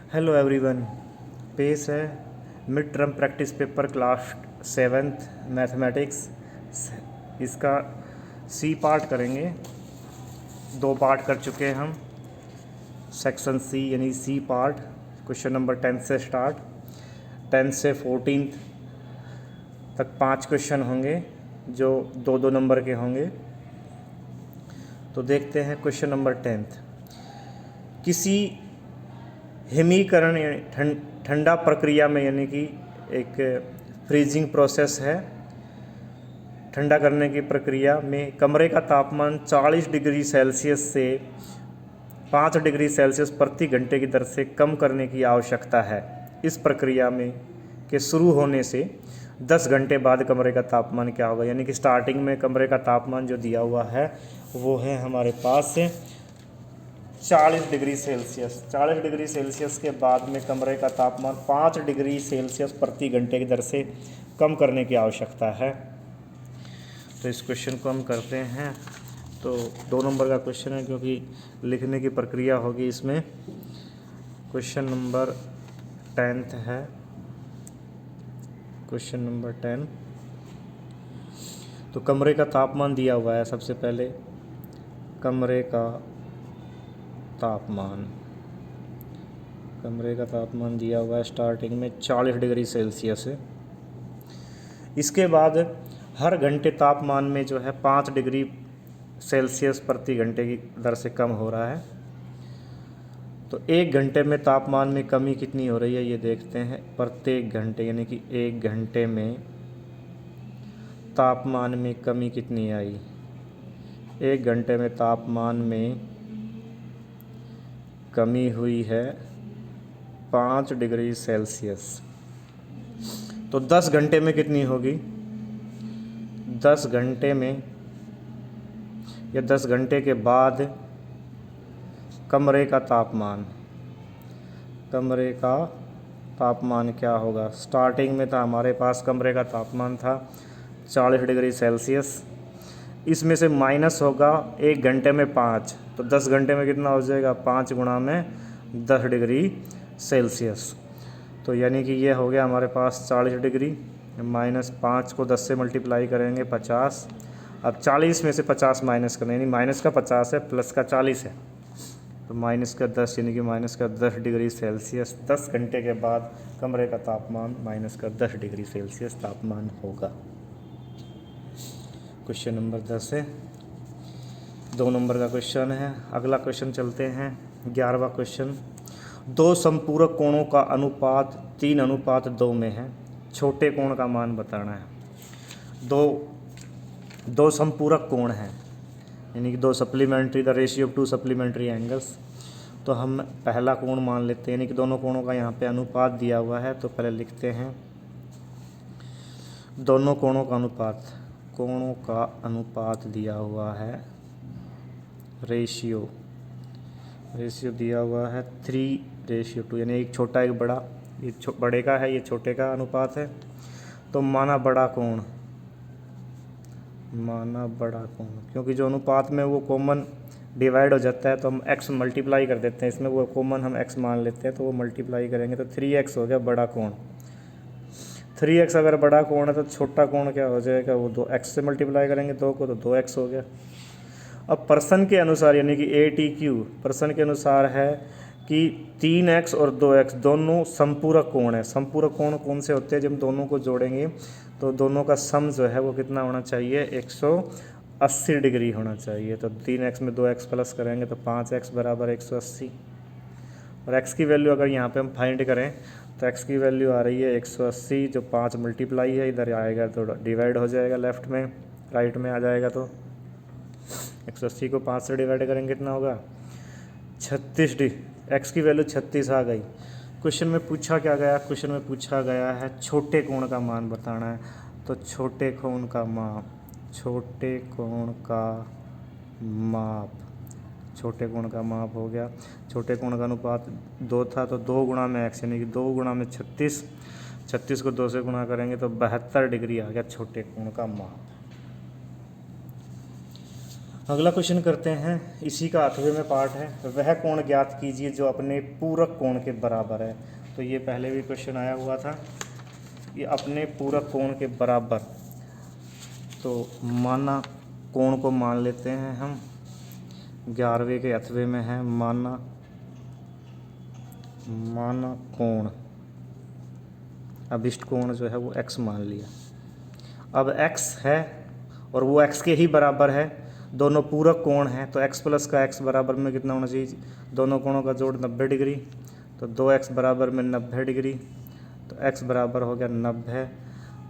Hello everyone, पेश है mid term practice paper class 7th mathematics. इसका सी पार्ट करेंगे। 2 पार्ट कर चुके हैं हम। सेक्शन सी यानी सी पार्ट क्वेश्चन नंबर 10 से स्टार्ट, 10 से 14 तक 5 क्वेश्चन होंगे जो 2-2 नंबर के होंगे। तो देखते हैं क्वेश्चन नंबर 10। किसी हिमीकरण यानी ठंडा प्रक्रिया में, यानी कि एक फ्रीजिंग प्रोसेस है, ठंडा करने की प्रक्रिया में कमरे का तापमान 40 डिग्री सेल्सियस से 5 डिग्री सेल्सियस प्रति घंटे की दर से कम करने की आवश्यकता है। इस प्रक्रिया में के शुरू होने से 10 घंटे बाद कमरे का तापमान क्या होगा। यानी कि स्टार्टिंग में कमरे का तापमान जो दिया हुआ है वो है हमारे पास 40 डिग्री सेल्सियस। 40 डिग्री सेल्सियस के बाद में कमरे का तापमान 5 डिग्री सेल्सियस प्रति घंटे की दर से कम करने की आवश्यकता है। तो इस क्वेश्चन को हम करते हैं। तो 2 नंबर का क्वेश्चन है क्योंकि लिखने की प्रक्रिया होगी इसमें। क्वेश्चन नंबर 10 है। Question number 10। तो कमरे का तापमान दिया हुआ है। सबसे पहले कमरे का तापमान दिया हुआ है स्टार्टिंग में 40 डिग्री सेल्सियस है। इसके बाद हर घंटे तापमान में जो है 5 डिग्री सेल्सियस प्रति घंटे की दर से कम हो रहा है। तो 1 घंटे में तापमान में कमी कितनी हो रही है ये देखते हैं। प्रत्येक घंटे यानी कि 1 घंटे में तापमान में कमी कितनी आई। 1 घंटे में तापमान में कमी हुई है 5 डिग्री सेल्सियस। तो 10 घंटे में कितनी होगी। 10 घंटे में या 10 घंटे के बाद कमरे का तापमान क्या होगा। स्टार्टिंग में था हमारे पास कमरे का तापमान था 40 डिग्री सेल्सियस। इसमें से माइनस होगा 1 घंटे में 5, तो 10 घंटे में कितना हो जाएगा 5 गुणा में 10 डिग्री सेल्सियस। तो यानी कि ये हो गया हमारे पास 40 डिग्री माइनस 5 को 10 से मल्टीप्लाई करेंगे 50। अब 40 में से 50 माइनस करना, यानी माइनस का 50 है प्लस का 40 है, तो माइनस का 10 यानी कि माइनस का 10 डिग्री सेल्सियस। 10 घंटे के बाद कमरे का तापमान माइनस का 10 डिग्री सेल्सियस तापमान होगा। क्वेश्चन नंबर 10 है। 2 नंबर का क्वेश्चन है। अगला क्वेश्चन चलते हैं 11वां क्वेश्चन। 2 संपूरक कोणों का अनुपात 3:2 में है। छोटे कोण का मान बताना है। दो संपूरक कोण हैं, यानी कि 2 supplementary, the ratio of 2 supplementary angles. तो हम पहला कोण मान लेते हैं, यानी कि दोनों कोणों का यहाँ पे अनुपात दिया हुआ है। तो पहले लिखते हैं दोनों कोणों का अनुपात दिया हुआ है। रेशियो दिया हुआ है 3:2, यानी एक छोटा एक बड़ा। ये बड़े का है, ये छोटे का अनुपात है। तो माना बड़ा कोण, क्योंकि जो अनुपात में वो कॉमन डिवाइड हो जाता है तो हम x मल्टीप्लाई कर देते हैं इसमें, वो कॉमन हम x मान लेते हैं तो वो मल्टीप्लाई करेंगे तो 3x हो गया बड़ा कोण। 3x अगर बड़ा कोण है तो छोटा कोण क्या हो जाएगा, वो 2x से मल्टीप्लाई करेंगे 2 को तो 2x हो गया। अब पर्सन के अनुसार, यानी कि ATQ पर्सन के अनुसार है कि 3x और 2x दोनों संपूरक कोण है। संपूरक कोण कौन से होते हैं, जब दोनों को जोड़ेंगे तो दोनों का सम जो है वो कितना होना चाहिए 180 डिग्री होना चाहिए। तो 3x में 2x प्लस करेंगे तो 5x बराबर 180। और x की वैल्यू अगर यहाँ पे हम फाइंड करें तो x की वैल्यू आ रही है 180, जो 5 मल्टीप्लाई है इधर आएगा तो डिवाइड हो जाएगा, लेफ्ट में राइट में आ जाएगा। तो 180 को 5 से डिवाइड करेंगे कितना होगा 36 x की वैल्यू 36 आ गई। क्वेश्चन में पूछा क्या गया, क्वेश्चन में पूछा गया है छोटे कोण का मान बताना है। तो छोटे कोण का माप, छोटे कोण का माप हो गया। छोटे कोण का अनुपात 2 था तो 2 गुणा में x, यानी कि 2 गुणा में 36। 36 को 2 से गुणा करेंगे तो 72 डिग्री आ गया छोटे कोण का माप। अगला क्वेश्चन करते हैं, इसी का 8वें में पार्ट है। वह कोण ज्ञात कीजिए जो अपने पूरक कोण के बराबर है। तो ये पहले भी क्वेश्चन आया हुआ था, ये अपने पूरक कोण के बराबर। तो माना कोण को मान लेते हैं हम, 11वें के 8वें में है माना कोण, अभिष्ट कोण जो है वो x मान लिया। अब x है और वो x के ही बराबर है, दोनों पूरक कोण हैं, तो x प्लस का x बराबर में कितना होना चाहिए, दोनों कोणों का जोड़ 90 डिग्री, तो 2x बराबर में 90 डिग्री, तो x बराबर हो गया 90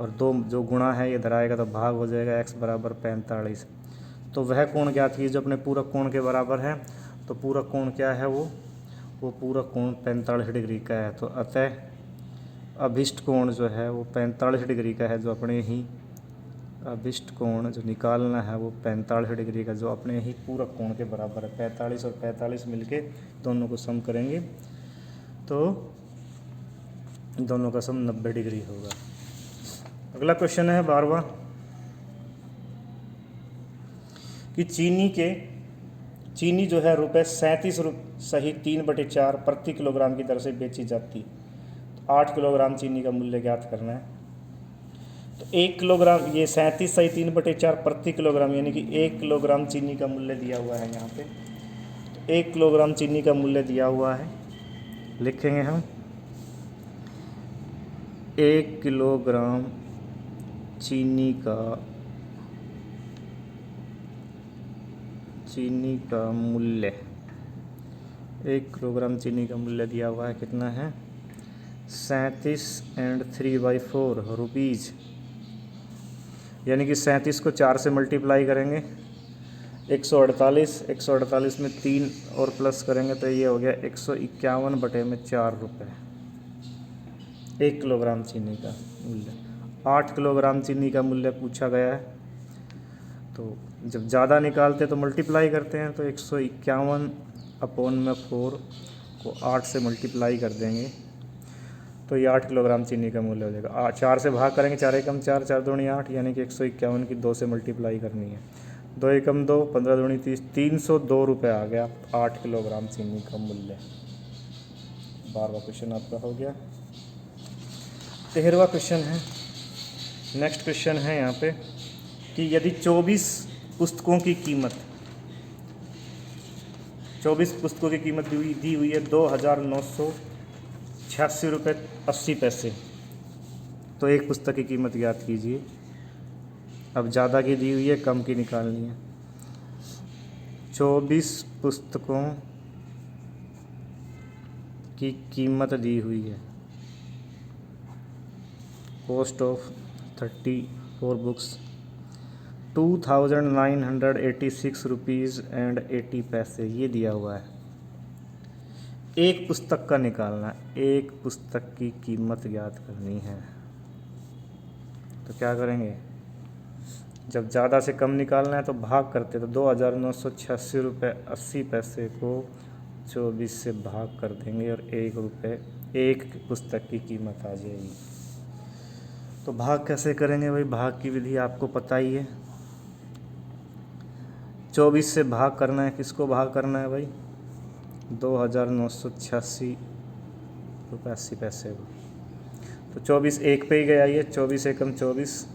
और 2 जो गुणा है ये धराएगा तो भाग हो जाएगा, x बराबर 45। तो वह कोण ज्ञात कीजिए जो अपने पूरक कोण के बराबर है। तो पूरक कोण क्या है, वो पूरक कोण 45 डिग्री का है। तो अतः अभिष्ट कोण जो है वो 45 डिग्री का है, जो अपने ही अभिष्ट कोण जो निकालना है वो 45 डिग्री का, जो अपने ही पूरक कोण के बराबर है। 45 और 45 मिलके दोनों को सम करेंगे तो दोनों का सम 90 डिग्री होगा। अगला क्वेश्चन है 12वां कि चीनी जो है रुपये 37 सही 3/4 प्रति किलोग्राम की दर से बेची जाती। तो 8 किलोग्राम चीनी का मूल्य ज्ञात करना है। तो 1 किलोग्राम, ये 37 सही 3/4 प्रति किलोग्राम, यानी कि 1 किलोग्राम चीनी का मूल्य दिया हुआ है यहाँ पे। तो 1 किलोग्राम चीनी का मूल्य दिया हुआ है, लिखेंगे हम 1 किलोग्राम चीनी का मूल्य, 1 किलोग्राम चीनी का मूल्य दिया हुआ है, कितना है 37 and 3/4 रुपीज़, यानी कि 37 को 4 से मल्टीप्लाई करेंगे 148 में 3 और प्लस करेंगे तो ये हो गया 151/4 रुपये 1 किलोग्राम चीनी का मूल्य। 8 किलोग्राम चीनी का मूल्य पूछा गया है, तो जब ज़्यादा निकालते तो मल्टीप्लाई करते हैं, तो 151/4 को 8 से मल्टीप्लाई कर देंगे तो ये 8 किलोग्राम चीनी का मूल्य हो जाएगा। 4 से भाग करेंगे, 4 एकम 4, 4 दूनी 8, यानी कि 151 की 2 से मल्टीप्लाई करनी है, 2 एकम 2, 15 दूनी 30, 302 रुपये आ गया 8 किलोग्राम चीनी का मूल्य। 12वां क्वेश्चन आपका हो गया। 13वां क्वेश्चन है, नेक्स्ट क्वेश्चन है यहाँ पे कि यदि 24 पुस्तकों की कीमत 24 पुस्तकों की कीमत दी हुई है 2,986 रुपये 80 पैसे, तो एक पुस्तक की कीमत ज्ञात कीजिए। अब ज़्यादा की दी हुई है, कम की निकालनी है। 24 पुस्तकों की कीमत दी हुई है, cost of 34 books 2,986 rupees and 80 पैसे, ये दिया हुआ है। एक पुस्तक का निकालना है, एक पुस्तक की कीमत ज्ञात करनी है। तो क्या करेंगे, जब ज़्यादा से कम निकालना है तो भाग करते, तो 2,986 रुपये 80 पैसे को 24 से भाग कर देंगे और 1 रुपये एक पुस्तक की कीमत आ जाएगी। तो भाग कैसे करेंगे भाई, भाग की विधि आपको पता ही है। 24 से भाग करना है, किसको भाग करना है भाई, 2,986 रुपये 80 पैसे को। तो 24 एक पे ही गया, ये 24 एकम 24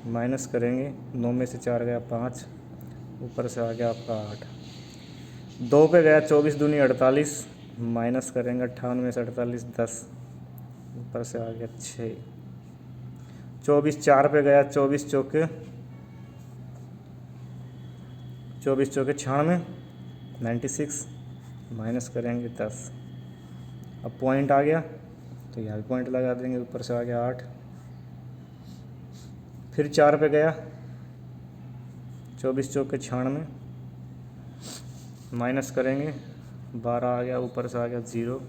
माइनस करेंगे, 9 में से 4 गया 5, ऊपर से आ गया आपका 8, 2 पे गया 24 दूनी 48, माइनस करेंगे 58 में से 48 10, ऊपर से आ गया 6, 24 4 पे गया 24 चौके 96 96, माइनस करेंगे 10, अब पॉइंट आ गया तो यहाँ भी पॉइंट लगा देंगे, ऊपर से आ गया 8, फिर 4 पे गया 24 चौके 96, माइनस करेंगे 12 आ गया, ऊपर से आ गया 0,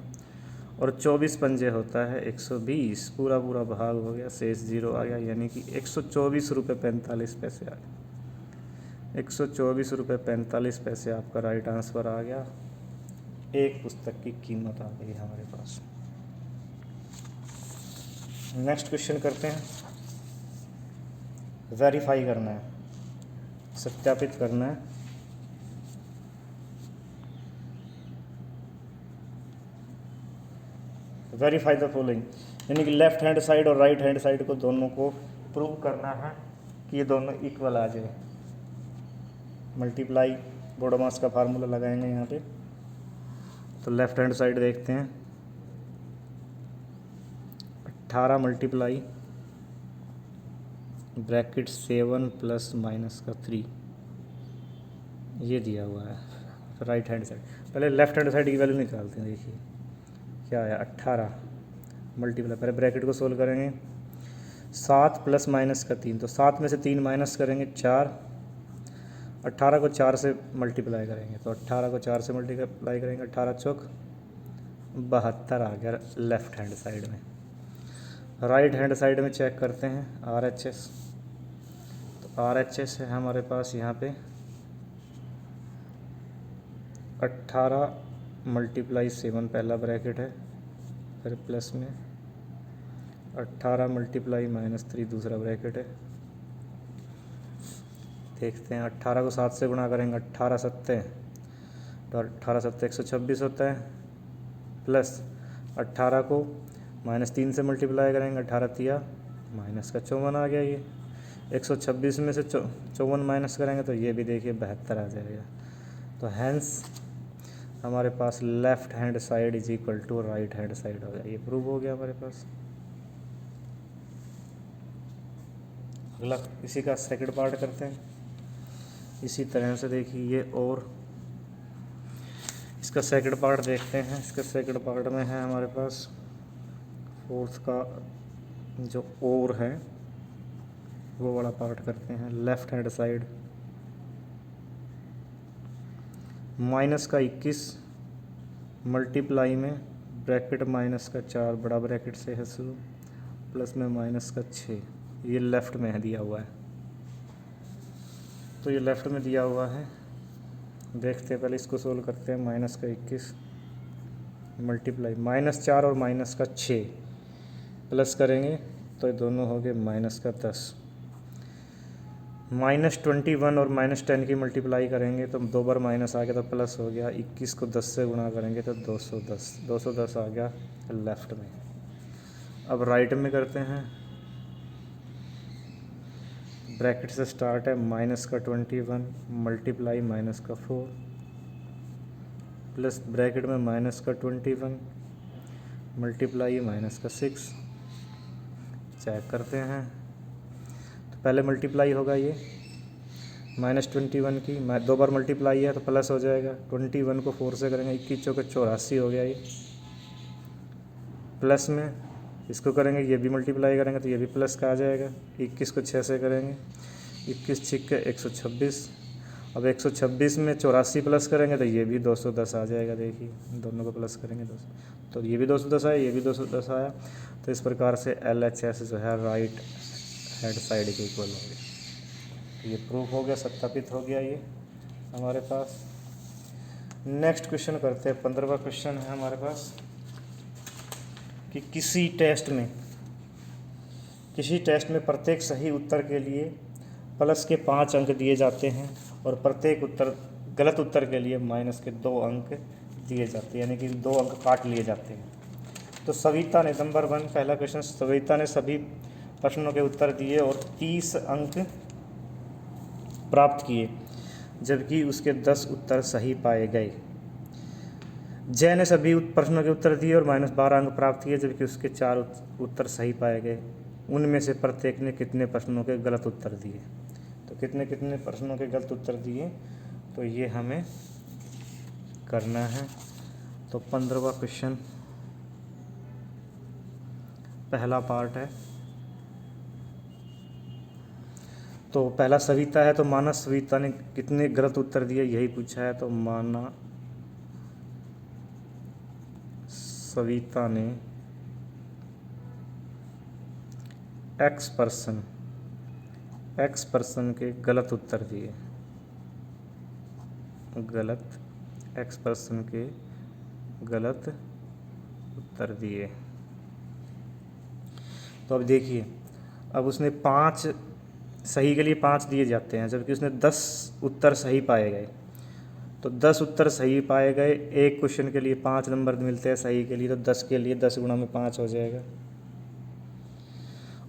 और 24 पंजे होता है 120, पूरा भाग हो गया, शेष 0 आ गया, यानी कि 124 रुपये 45 पैसे आ गए। 124 रुपये 45 पैसे आपका राइट आंसर आ गया। एक पुस्तक की कीमत आ गई हमारे पास। नेक्स्ट क्वेश्चन करते हैं, वेरीफाई करना है, सत्यापित करना है वेरीफाई द फॉलोइंग, यानी कि लेफ्ट हैंड साइड और राइट हैंड साइड को दोनों को प्रूव करना है कि ये दोनों इक्वल आ जाए। मल्टीप्लाई बोडोमास का फार्मूला लगाएंगे यहाँ पे। तो लेफ्ट हैंड साइड देखते हैं, 18 मल्टीप्लाई ब्रैकेट 7 प्लस माइनस का 3, ये दिया हुआ है राइट हैंड साइड। पहले लेफ्ट हैंड साइड की वैल्यू निकालते हैं। देखिए क्या आया, 18 मल्टीप्लाई, पहले ब्रैकेट को सोल्व करेंगे, 7 प्लस माइनस का 3, तो 7 में से 3 माइनस करेंगे 4, 18 को 4 से मल्टीप्लाई करेंगे, तो 18 को 4 से मल्टीप्लाई करेंगे, 18 चौक 72 आ गया लेफ्ट हैंड साइड में। राइट हैंड साइड में चेक करते हैं RHS, तो RHS है हमारे पास यहाँ पे 18 मल्टीप्लाई 7 पहला ब्रैकेट है, फिर प्लस में 18 मल्टीप्लाई माइनस 3 दूसरा ब्रैकेट है। देखते हैं 18 को 7 से गुणा करेंगे, 18 सत्ते, तो 18 सत्ते 126 होता है, प्लस 18 को माइनस 3 से मल्टीप्लाई करेंगे, 18 तिया माइनस का 54 आ गया। ये 126 में से 54 माइनस करेंगे तो ये भी देखिए 72 आ जाएगा। तो हैंस हमारे पास left hand side is equal to right hand side हो गया, ये प्रूव हो गया हमारे पास। अगला इसी का सेकंड पार्ट करते हैं। इसी तरह से देखिए ये, और इसका सेकंड पार्ट देखते हैं। इसका सेकंड पार्ट में है हमारे पास फोर्थ का जो और है वो वाला पार्ट करते हैं। लेफ्ट हैंड साइड माइनस का 21 मल्टीप्लाई में ब्रैकेट माइनस का 4 बड़ा ब्रैकेट से है शुरू, प्लस में माइनस का 6, ये लेफ़्ट में है दिया हुआ है। तो ये लेफ़्ट में दिया हुआ है, देखते हैं पहले इसको सोल्व करते हैं। माइनस का 21 मल्टीप्लाई माइनस 4 और माइनस का 6 प्लस करेंगे तो ये दोनों हो गए माइनस का 10। माइनस 21 और माइनस 10 की मल्टीप्लाई करेंगे तो 2 बार माइनस आ गया तो प्लस हो गया। 21 को 10 से गुणा करेंगे तो 210 आ गया लेफ़्ट में। अब राइट में करते हैं। ब्रैकेट से स्टार्ट है, माइनस का 21 मल्टीप्लाई माइनस का 4 प्लस ब्रैकेट में माइनस का 21 मल्टीप्लाई माइनस का 6। चेक करते हैं, तो पहले मल्टीप्लाई होगा ये माइनस 21 की, 2 बार मल्टीप्लाई है तो प्लस हो जाएगा। 21 को 4 से करेंगे, 21 चौके 84 हो गया ये, प्लस में इसको करेंगे, ये भी मल्टीप्लाई करेंगे तो ये भी प्लस का आ जाएगा। 21 को 6 से करेंगे, 21 छिक्के 126। अब 126 में 84 प्लस करेंगे तो ये भी 210 आ जाएगा। देखिए दोनों को प्लस करेंगे 200, तो ये भी 210 आया, ये भी 210 आया। तो इस प्रकार से LHS जो है राइट हैंड साइड के इक्वल हो गया। ये प्रूफ हो गया, सत्यापित हो गया ये हमारे पास। नेक्स्ट क्वेश्चन करते हैं। 15वां क्वेश्चन है हमारे पास कि किसी टेस्ट में प्रत्येक सही उत्तर के लिए प्लस के 5 अंक दिए जाते हैं और प्रत्येक गलत उत्तर के लिए माइनस के 2 अंक दिए जाते हैं, यानी कि 2 अंक काट लिए जाते हैं। तो सविता ने, नंबर 1 पहला क्वेश्चन, सविता ने सभी प्रश्नों के उत्तर दिए और 30 अंक प्राप्त किए, जबकि उसके 10 उत्तर सही पाए गए। जय ने सभी प्रश्नों के उत्तर दिए और -12 अंक प्राप्त किए, जबकि उसके 4 उत्तर सही पाए गए। उनमें से प्रत्येक ने कितने प्रश्नों के गलत उत्तर दिए? तो कितने प्रश्नों के गलत उत्तर दिए, तो ये हमें करना है। तो 15वां क्वेश्चन पहला पार्ट है। तो पहला सविता है, तो माना सविता ने कितने गलत उत्तर दिए यही पूछा है। तो माना सविता ने एक्स पर्सन के गलत उत्तर दिए, एक्स पर्सन के गलत उत्तर दिए। तो अब देखिए, अब उसने 5 सही के लिए 5 दिए जाते हैं, जबकि उसने 10 उत्तर सही पाए गए। तो 10 उत्तर सही पाए गए। एक क्वेश्चन के लिए 5 नंबर मिलते हैं सही के लिए, तो 10 के लिए 10 गुणा में 5 हो जाएगा।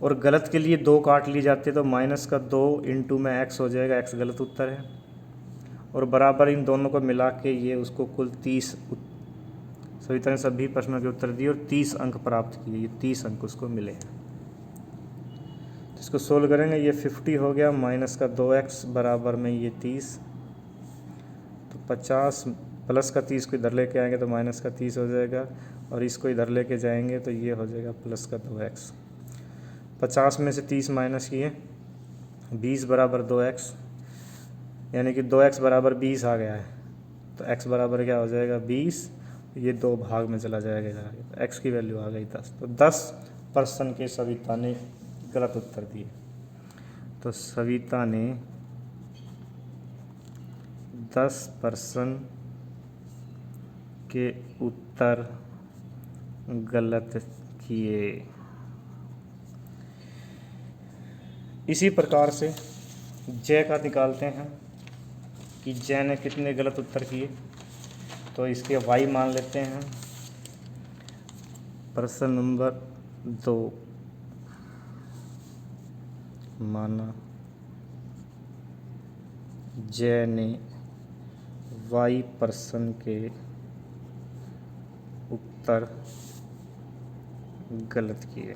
और गलत के लिए 2 काट लिए जाते तो -2 इंटू में x हो जाएगा, x गलत उत्तर है। और बराबर इन दोनों को मिला के ये उसको कुल 30 सविता ने सभी प्रश्नों के उत्तर दिए और 30 अंक प्राप्त किए। ये 30 अंक उसको मिले हैं। तो इसको सोल्व करेंगे, ये 50 हो गया, -2x बराबर में ये 30, तो 50 प्लस का 30 को इधर लेके आएंगे तो -30 हो जाएगा, और इसको इधर लेके जाएंगे तो ये हो जाएगा +2x। 50 में से 30 माइनस किए, 20 बराबर 2x, यानी कि 2x बराबर 20 आ गया है। तो x बराबर क्या हो जाएगा 20, ये 2 भाग में चला जाएगा इधर, तो x की वैल्यू आ गई 10। तो 10% के सविता ने गलत उत्तर दिए। तो सविता ने 10% के उत्तर गलत किए। इसी प्रकार से जय का निकालते हैं कि जय ने कितने गलत उत्तर किए। तो इसके y मान लेते हैं। प्रश्न नंबर 2 माना जय ने y% के उत्तर गलत किए।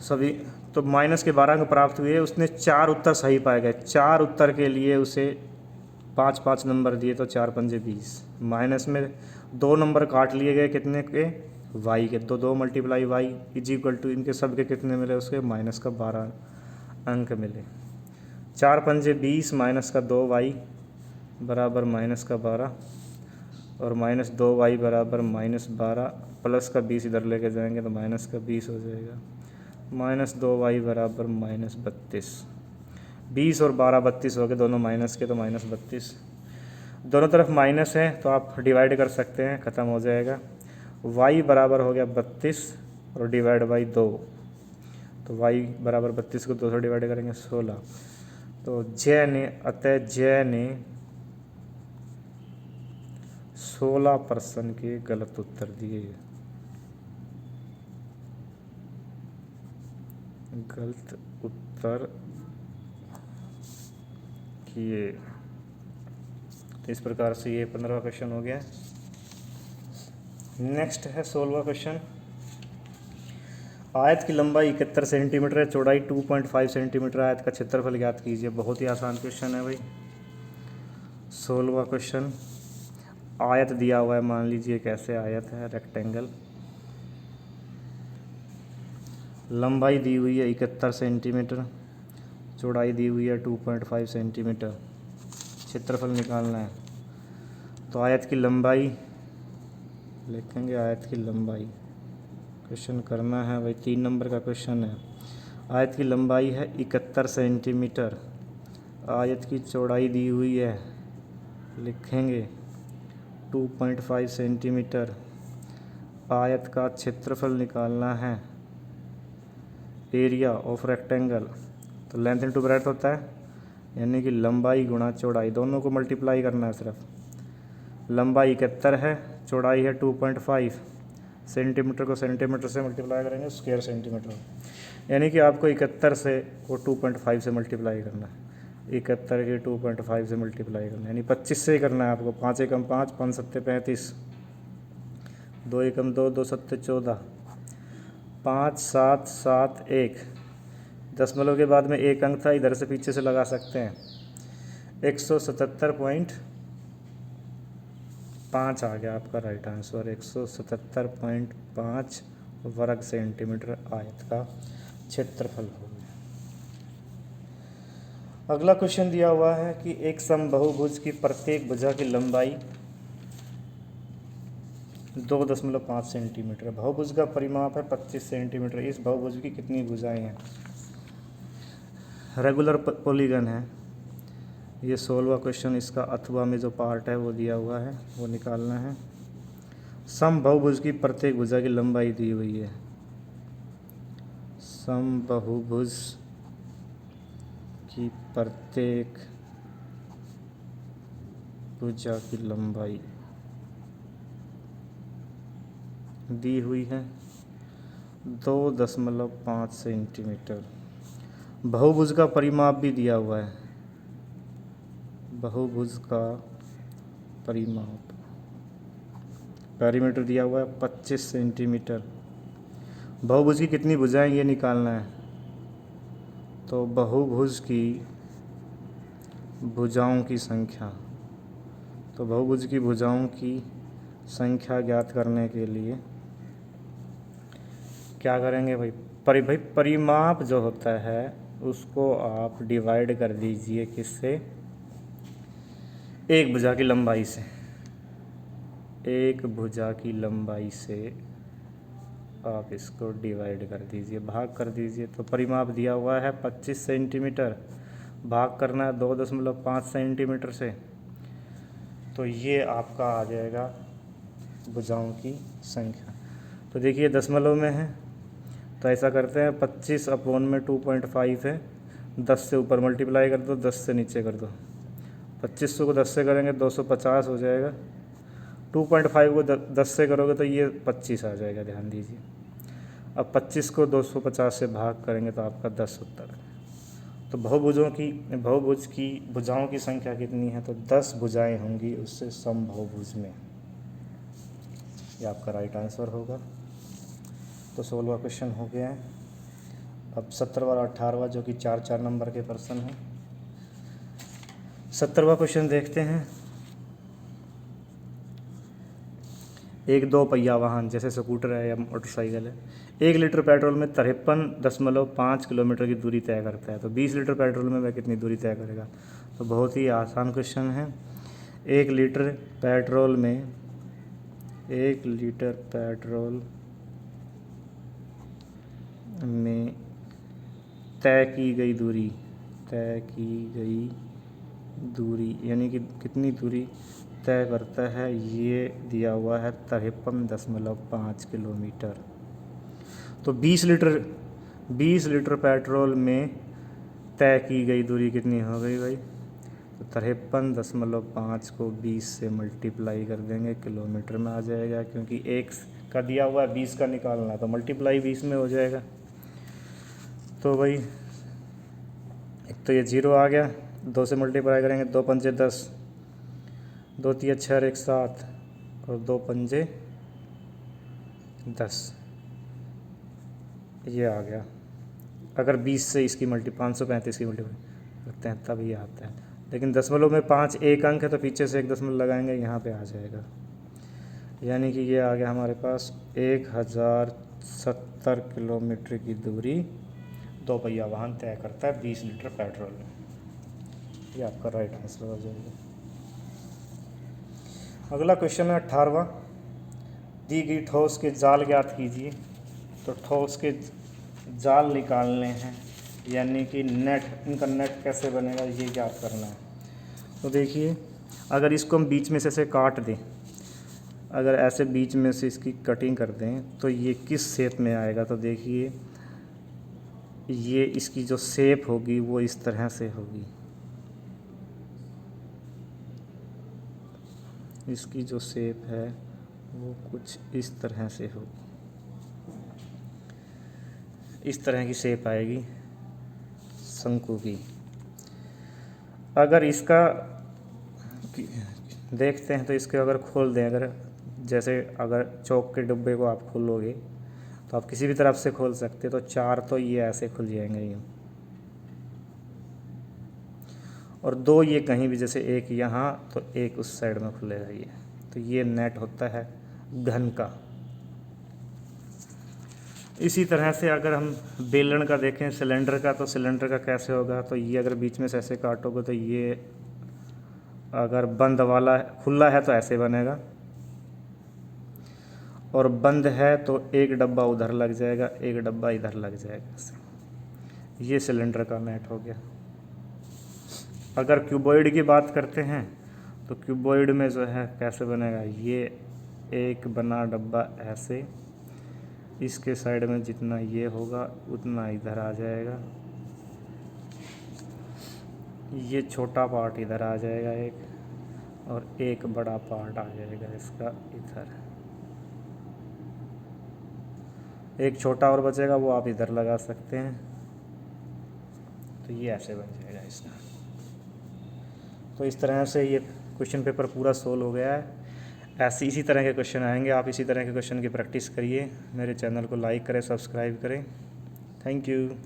सभी तो माइनस के 12 अंक प्राप्त हुए। उसने 4 उत्तर सही पाए गए। 4 उत्तर के लिए उसे 5-5 नंबर दिए, तो 4 पंजे 20। माइनस में 2 नंबर काट लिए गए, कितने के y के, तो 2 multiply y is equal to इनके सब के कितने मिले उसके -12 अंक मिले। 4 पंजे 20 -2y बराबर -12, और -2y बराबर -12, प्लस का 20 इधर लेके जाएंगे तो -20 हो जाएगा। -2y बराबर -32। 20 और 12 32 हो गए, दोनों माइनस के, तो -32। दोनों तरफ माइनस है तो आप डिवाइड कर सकते हैं, ख़त्म हो जाएगा। y बराबर हो गया 32 और डिवाइड बाई 2, तो y बराबर 32 को 2 से डिवाइड करेंगे 16। तो जय ने 16% के गलत उत्तर दिए। गलत उत्तर किए। तो इस प्रकार से ये 15वां क्वेश्चन हो गया। नेक्स्ट है 16वां क्वेश्चन। आयत की लंबाई 71 सेंटीमीटर है, चौड़ाई 2.5 सेंटीमीटर, आयत का क्षेत्रफल ज्ञात कीजिए। बहुत ही आसान क्वेश्चन है भाई। 16वां क्वेश्चन, आयत दिया हुआ है, मान लीजिए कैसे आयत है, रेक्टेंगल। लंबाई दी हुई है 71 सेंटीमीटर, चौड़ाई दी हुई है 2.5 सेंटीमीटर, क्षेत्रफल निकालना है। तो आयत की लंबाई लिखेंगे, आयत की लंबाई क्वेश्चन करना है भाई, 3 नंबर का क्वेश्चन है। आयत की लंबाई है 71 सेंटीमीटर, आयत की चौड़ाई दी हुई है, लिखेंगे 2.5 सेंटीमीटर, आयत का क्षेत्रफल निकालना है, एरिया ऑफ रेक्टेंगल। तो लेंथ इनटू ब्रेड्थ होता है, यानी कि लंबाई गुणा चौड़ाई, दोनों को मल्टीप्लाई करना है सिर्फ। लंबाई 71 है, चौड़ाई है 2.5, सेंटीमीटर को सेंटीमीटर से मल्टीप्लाई करेंगे, स्क्वायर सेंटीमीटर, यानी कि आपको 71 से वो 2.5 से मल्टीप्लाई करना है। 71 के 2.5 से मल्टीप्लाई करना है, यानी 25 से ही करना है आपको। 5 एकम 5, 5 सत्ते 35, 2 एकम 2, 2 सत्ते 14, 5 7 7 1, दशमलव के बाद में एक अंक था, इधर से पीछे से लगा सकते हैं। 177.5 आ गया आपका राइट आंसर। 177.5 वर्ग सेंटीमीटर आयत का क्षेत्रफल हो गया। अगला क्वेश्चन दिया हुआ है कि एक समबाहुभुज की प्रत्येक भुजा की लंबाई 2.5 सेंटीमीटर, बहुभुज का परिमाप है 25 सेंटीमीटर। इस बहुभुज की कितनी भुजाएं हैं? रेगुलर पॉलीगन है ये। 16वां क्वेश्चन, इसका अथवा में जो पार्ट है वो दिया हुआ है, वो निकालना है। समबाहुभुज की प्रत्येक भुजा की लंबाई दी हुई है। समबाहुभुज की प्रत्येक भुजा की लंबाई दी हुई है 2.5 सेंटीमीटर। बहुभुज का परिमाप भी दिया हुआ है। बहुभुज का परिमाप पेरीमीटर दिया हुआ है 25 सेंटीमीटर। बहुभुज की कितनी भुजाएं ये निकालना है। तो बहुभुज की भुजाओं की संख्या, तो बहुभुज की भुजाओं की संख्या ज्ञात करने के लिए क्या करेंगे भाई, परिमाप जो होता है उसको आप डिवाइड कर दीजिए किससे, एक भुजा की लंबाई से। एक भुजा की लंबाई से आप इसको डिवाइड कर दीजिए, भाग कर दीजिए। तो परिमाप दिया हुआ है 25 सेंटीमीटर, भाग करना है 2.5 सेंटीमीटर से, तो ये आपका आ जाएगा भुजाओं की संख्या। तो देखिए दशमलव में है, तो ऐसा करते हैं 25 अपॉन में 2.5 है, 10 से ऊपर मल्टीप्लाई कर दो, 10 से नीचे कर दो। 2500 को 10 से करेंगे 250 हो जाएगा। 2.5 को 10 से करोगे तो ये 25 आ जाएगा, ध्यान दीजिए। अब 25 को 250 से भाग करेंगे तो आपका 10 उत्तर है। तो बहुभुज की भुजाओं की संख्या कितनी है, तो 10 भुजाएं होंगी उससे समबहुभुज में। ये आपका राइट आंसर होगा। तो 16वां क्वेश्चन हो गया है। अब 17वां और 18वां जो कि 4-4 नंबर के प्रश्न हैं। 17वां क्वेश्चन देखते हैं। एक 2 पहिया वाहन जैसे स्कूटर है या मोटरसाइकिल है 1 लीटर पेट्रोल में 53.5 किलोमीटर की दूरी तय करता है, तो 20 लीटर पेट्रोल में वह कितनी दूरी तय करेगा। तो बहुत ही आसान क्वेश्चन है। 1 लीटर पेट्रोल में 1 लीटर पेट्रोल में तय की गई दूरी यानी कि कितनी दूरी तय करता है, ये दिया हुआ है 53.5 किलोमीटर। तो 20 लीटर पेट्रोल में तय की गई दूरी कितनी हो गई भाई, तो 53.5 को 20 से मल्टीप्लाई कर देंगे, किलोमीटर में आ जाएगा, क्योंकि 1 का दिया हुआ है 20 का निकालना है, तो मल्टीप्लाई 20 में हो जाएगा। तो भाई एक तो ये 0 आ गया, 2 से मल्टीप्लाई करेंगे 2 पंजे 10, 2 तिया 6 और 1 7 और 2 पंजे 10, ये आ गया। अगर 20 से इसकी 535 की मल्टीप्लाई करते हैं तब ये आता है, लेकिन दशमलव में 5 एक अंक है तो पीछे से एक दशमलव लगाएंगे, यहाँ पे आ जाएगा। यानी कि ये आ गया हमारे पास 1070 किलोमीटर की दूरी 2 पहिया वाहन तय करता है 20 लीटर पेट्रोल में। ये आपका राइट आंसर हो जाएगा। अगला क्वेश्चन है 18वां। दी गई ठोस के जाल ज्ञात कीजिए। तो ठोस के जाल निकालने हैं, यानी कि नेट, इनका नेट कैसे बनेगा ये ज्ञात करना है। तो देखिए अगर इसको हम बीच में से ऐसे काट दें, अगर ऐसे बीच में से इसकी कटिंग कर दें तो ये किस शेप में आएगा। तो देखिए ये इसकी जो शेप होगी वो इस तरह से होगी, इसकी जो शेप है वो कुछ इस तरह से होगी, इस तरह की शेप आएगी शंकु की। अगर इसका देखते हैं तो इसके अगर खोल दें, अगर जैसे अगर चौक के डिब्बे को आप खोलोगे तो आप किसी भी तरफ से खोल सकते, तो 4 तो ये ऐसे खुल जाएंगे ये, और 2 ये कहीं भी, जैसे एक यहाँ तो एक उस साइड में खुलेगा ये। तो ये नेट होता है घन का। इसी तरह से अगर हम बेलन का देखें, सिलेंडर का, तो सिलेंडर का कैसे होगा। तो ये अगर बीच में से ऐसे काटोगे तो ये अगर बंद वाला खुला है तो ऐसे बनेगा, और बंद है तो एक डब्बा उधर लग जाएगा, एक डब्बा इधर लग जाएगा ऐसे। ये सिलेंडर का नेट हो गया। अगर क्यूबॉइड की बात करते हैं तो क्यूबॉइड में जो है कैसे बनेगा, ये एक बना डब्बा ऐसे, इसके साइड में जितना ये होगा उतना इधर आ जाएगा, ये छोटा पार्ट इधर आ जाएगा एक, और एक बड़ा पार्ट आ जाएगा इसका इधर। एक छोटा और बचेगा, वो आप इधर लगा सकते हैं। तो ये ऐसे बन जाएगा इसका। तो इस तरह से ये क्वेश्चन पेपर पूरा सोल्व हो गया है। ऐसे इसी तरह के क्वेश्चन आएंगे, आप इसी तरह के क्वेश्चन की प्रैक्टिस करिए। मेरे चैनल को लाइक करें, सब्सक्राइब करें। Thank you.